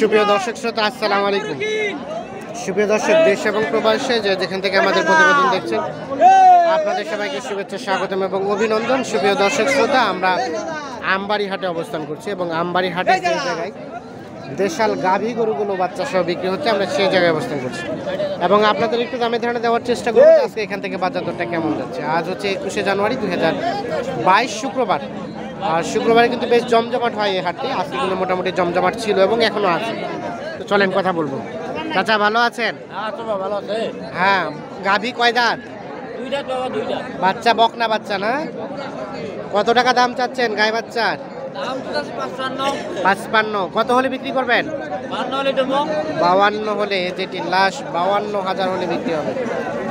সুপ্রিয় দর্শক শ্রোতা আসসালামু আলাইকুম। সুপ্রিয় দর্শক, দেশ এবং প্রবাসে যেখান থেকে আমাদের প্রতিবেদন দেখছেন আপনাদের সবাইকে শুভেচ্ছা, স্বাগতম এবং অভিনন্দন। সুপ্রিয় দর্শক শ্রোতা, আমরা আমবাড়ি হাটে অবস্থান করছি এবং আমবাড়ি হাটে যে জায়গায় দেশাল গাভী গরুগুলো বাচ্চা সহ বিক্রি হচ্ছে, আমরা সেই জায়গায় অবস্থান করছি এবং আপনাদের একটু দামে ধারণা দেওয়ার চেষ্টা করব আজকে এখান থেকে বাজার দরটা কেমন যাচ্ছে। আজ হচ্ছে 21শে জানুয়ারি 2022 শুক্রবার। আর শুক্রবারে কিন্তু বেশ জমজমাট হয় এই হাটটি। আজকে কিন্তু মোটামুটি জমজমাট ছিল এবং এখনো আছে। তো চলেন কথা বলবো। চাচা ভালো আছেন? হ্যাঁ, গাভী কয় দাঁত? বাচ্চা বকনা বাচ্চা না? কত টাকা দাম চাচ্ছেন গায়ে বাচ্চার? 55। কত হলে বিক্রি করবেন? 52 হলে, যেটি লাস্ট 52,000 হলে বিক্রি হবে।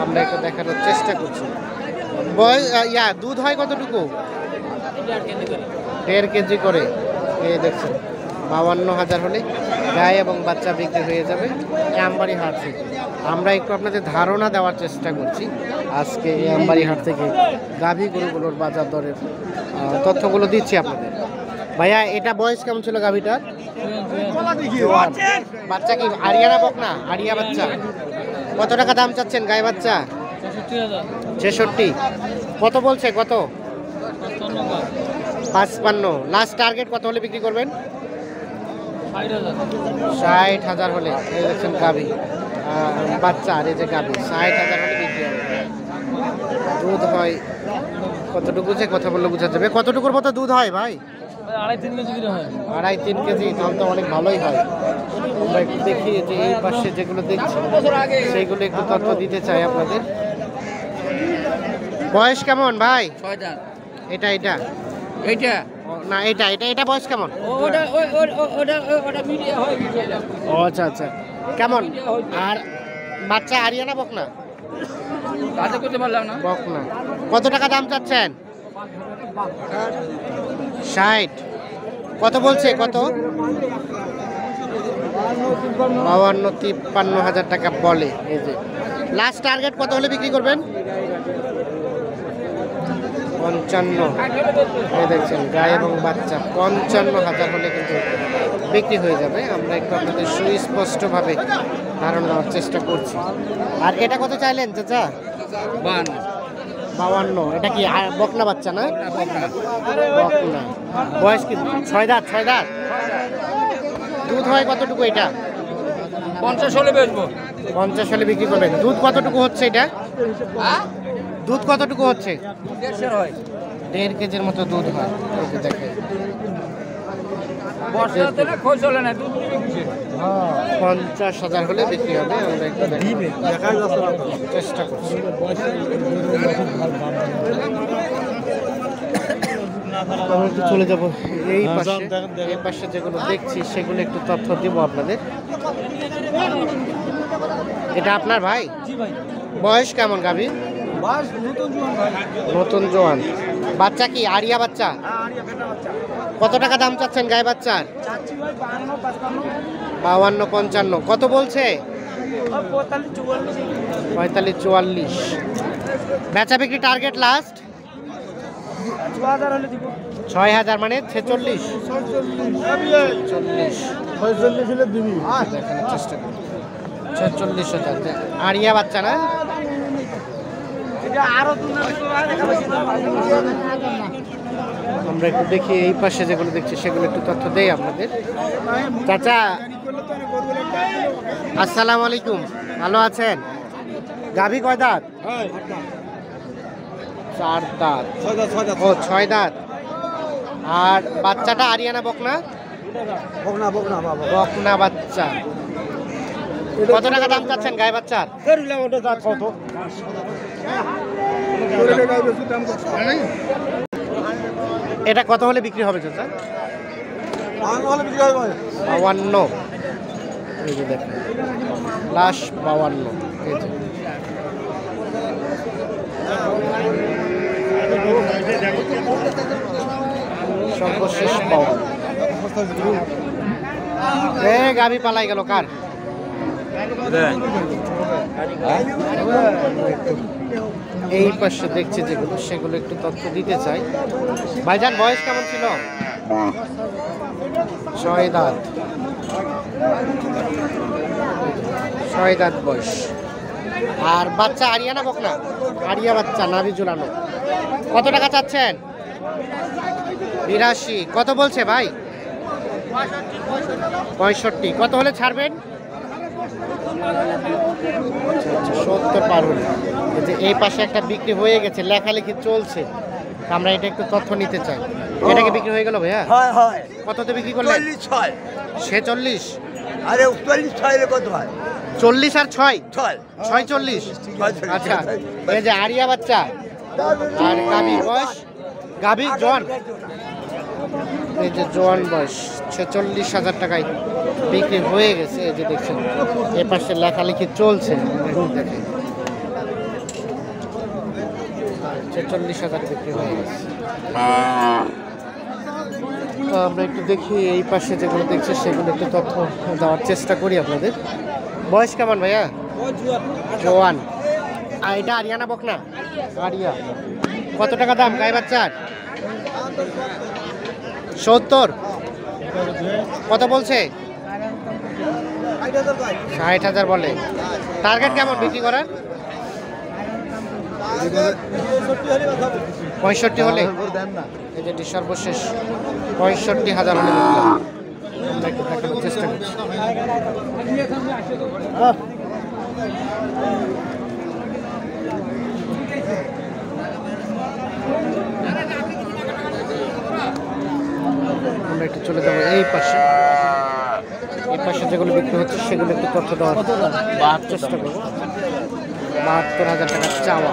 আমরা একটু দেখানোর চেষ্টা করছি। দুধ হয় কতটুকু? 1.5 কেজি করে। এই দেখছেন 52,000 হলে গায়ে এবং বাচ্চা বিক্রি হয়ে যাবে আমবাড়ি হাট থেকে। আমরা একটু আপনাদের ধারণা দেওয়ার চেষ্টা করছি আজকে এই আমবাড়ি হাট থেকে গাভী গরুগুলোর বাজার দরের তথ্যগুলো দিচ্ছি আপনাদের। ভাইয়া, এটা বয়স কেমন ছিল গাভীটার? বাচ্চা কি আরিয়ানা বকনা? আরিয়া বাচ্চা। কত টাকা দাম চাচ্ছেন গায়ে বাচ্চা? 66। কত বলছে? কত? 55। লাস্ট টার্গেট কত হলে বিক্রি করবেন? 60,000 হলে। এই দেখছেন গাভী বাচ্চা, আর এই যে গাভী 60,000 হলে বিক্রি হবে। দুধ হয় কতটুকু, যে কথা বললে বোঝা যাবে। কতটুকুর মতো দুধ হয় ভাই? 2.5-3 কেজি। তাহলে তো অনেক ভালোই হয়। আমরা একটু দেখি যে এই পাশে যেগুলো দেখছি সেইগুলো একটু তথ্য দিতে চাই আপনাদের। বয়স কেমন ভাই? 6 দাঁত। এটা এটা এইটা না, এটা এটা এটা বয়স কেমন? ও আচ্ছা আচ্ছা। কেমন? আর বাচ্চা আরিয়ানা বকনা? কাজে করতে পারলাম না। বকনা। কত টাকা দাম চাচ্ছেন? 60। কত বলছে? কত? 52-53,000 টাকা বলে। এই যে লাস্ট টার্গেট কত হলে বিক্রি করবেন? 55। এই দেখছেন গায়ে এবং বাচ্চা 55,000 হলে কিন্তু বিক্রি হয়ে যাবে। আমরা একটু আপনাদের সুস্পষ্টভাবে ধারণা দেওয়ার চেষ্টা করছি। আর এটা কত চাইলেন চাচা? 52। এটা কি বকনা বাচ্চা না? বকনা। বয়স কি? 6 দাঁত। 6 দাঁত। দুধ হয় কতটুকু এটা? 50 হলে বেচবো। 50 হলে বিক্রি করবেন। দুধ কতটুকু হচ্ছে এটা? দুধ কতটুকু হচ্ছে? 1.5 কেজির মতো দুধ হয়। এই যে দেখেন 50,000 হলে বিক্রি হবে। আমরা একটু চেষ্টা করছি। আমরা একটু চলে যাবো এই পাশে। এই পাশে যেগুলো দেখছি সেগুলো একটু তথ্য দিব আপনাদের। এটা আপনার ভাই? বয়স কেমন গাভী? নতুন জোয়ান। বাচ্চা কি আরিয়া বাচ্চা? কত টাকা দাম চাচ্ছেন গায়ে বাচ্চার? 52-55। কত বলছে? 45-44। বেচা বিক্রি টার্গেট লাস্ট 6,000, মানে 46। দেখানোর চেষ্টা করি। 46,000। আরিয়া বাচ্চা না? আমরা একটু দেখি এই পাশে যেগুলো দেখছি সেগুলো একটু তথ্য দেই আপনাদের। চাচা আসসালামু আলাইকুম, ভালো আছেন? গাভী কয় দাঁত? 4 দাঁত। ও 6 দাঁত। আর বাচ্চাটা আরিয়ানা বকনা? বকনা বাচ্চা। কত টাকা দাম চাচ্ছেন গায়ে বাচ্চার? এটা কত হলে বিক্রি হবে চাচা? 52। এই যে দেখেন লাস্ট 52। এই যে সর্বশেষ 52। গাভী পালাই গেল কার? এই পাশে দেখছি যেগুলো সেগুলো একটু তথ্য দিতে চাই। ভাইজান বয়স কেমন ছিল? 6 দাঁত। ছয় দাঁত বয়স। আর বাচ্চা আরিয়া না বকনা? আরিয়া বাচ্চা, নাভি ঝুলানো। কত টাকা চাচ্ছেন? 82। কত বলছে ভাই? 65। কত হলে ছাড়বেন? 70 পার হলে। এই পাশে একটা বিক্রি হয়ে গেছে, লেখালেখি চলছে, আমরা এটা একটু তথ্য নিতে চাই। এটা কি বিক্রি হয়ে গেল ভাইয়া? হয় হয় কততে বিক্রি করলেন? 46 46। আরে 46 এর কত হয়? 40 আর 6 6 46। আচ্ছা, এই যে আরিয়া বাচ্চা আর গাভী বয়স, গাভী জোয়ান, এই যে জোয়ান বয়স 46,000 টাকায় বিক্রি হয়ে গেছে। এই যে দেখছেন এ পাশে লেখালেখি চলছে, দেখেন 46,000 বিক্রি হয়ে গেছে। তো আমরা একটু দেখি এই পাশে যেগুলো দেখছি সেগুলো একটু তথ্য দেওয়ার চেষ্টা করি আপনাদের। বয়স কেমন ভাইয়া? জোয়ান। আর এটা আরিয়ানা বকনা? আরিয়া। কত টাকা দাম গাই বাচ্চার? 70। কত বলছে? 60,000 বলে। টার্গেট কেমন বিক্রি করার? 65 হলে। এই যেটি সর্বশেষ 65,000 হলে বিক্রি হবে। আমরা একটু দেখানোর চেষ্টা করছি। আমরা একটু চলে যাবো এই পাশে। এই পাশে যেগুলো বিক্রি হচ্ছে সেগুলো একটু তথ্য দেওয়ার চেষ্টা করবো। 72,000 টাকা চাওয়া।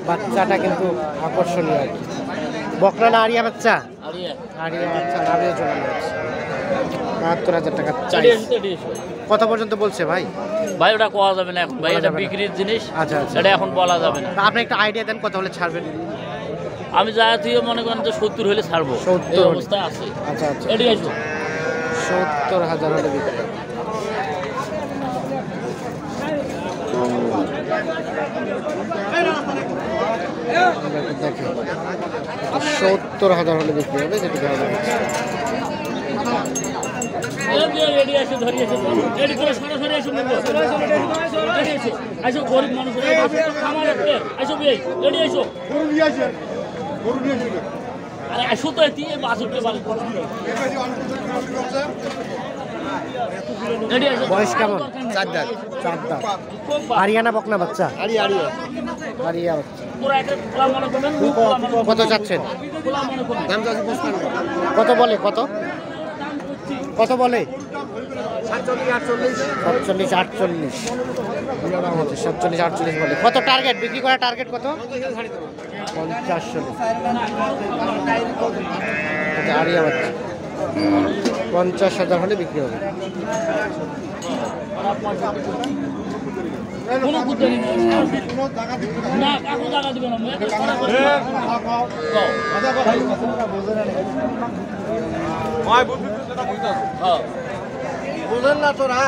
বাচ্চাটা কিন্তু আকর্ষণীয় আর কি। বকনা না আরিয়া বাচ্চা? আরিয়া বাচ্চা, নাভিও চলানো হচ্ছে। 72,000 টাকা চাই। কত পর্যন্ত বলছে ভাই? ভাই ওটা কোয়া যাবে না ভাই, এটা বিক্রির জিনিস। আচ্ছা আচ্ছা, এটা এখন বলা যাবে না। তা আপনি একটু আইডিয়া দেন কত হলে ছাড়বেন? আমি যা তুই মনে করেন যে 70 হলে ছাড়বো, 70 এই হলে। অবস্থায় আছে। আচ্ছা আচ্ছা, এটি আসবো 70,000 হলে বিক্রি। আমরা একটু দেখি 70,000 হলে বিক্রি হবে, যেটি ভালো লাগছে। রেডি আসো, ধরিয়ে আসো, রেডি করে সরাসরি আসো, রেডি আসো, আসো গরিব মানুষ আমার আসো ভাই, রেডি আসো, আরে আসো তো এটি বাসুরকে ভালো রেডি আসো। বয়স কেমন? 4 দাঁত। 4 দাঁত। আরিয়ানা বকনা বাচ্চা? আরিয়া আরিয়া বাচ্চা। পুরো একটা খোলা মনে করবেন, খোলা মনে করবেন, কত চাচ্ছেন? খোলা মনে করবেন। দাম চাচ্ছি 55। কত বলে? কত কত বলে? 47 48। 47 48। 47 48 বলে। কত টার্গেট বিক্রি করার টার্গেট কত? 50 হলে। আচ্ছা, আরিয়া বাচ্চা 50,000 হলে বিক্রি হবে। কোনো বুদ্ধি নেই না, কাকু টাকা দিবে না, বুঝেন না তোরা?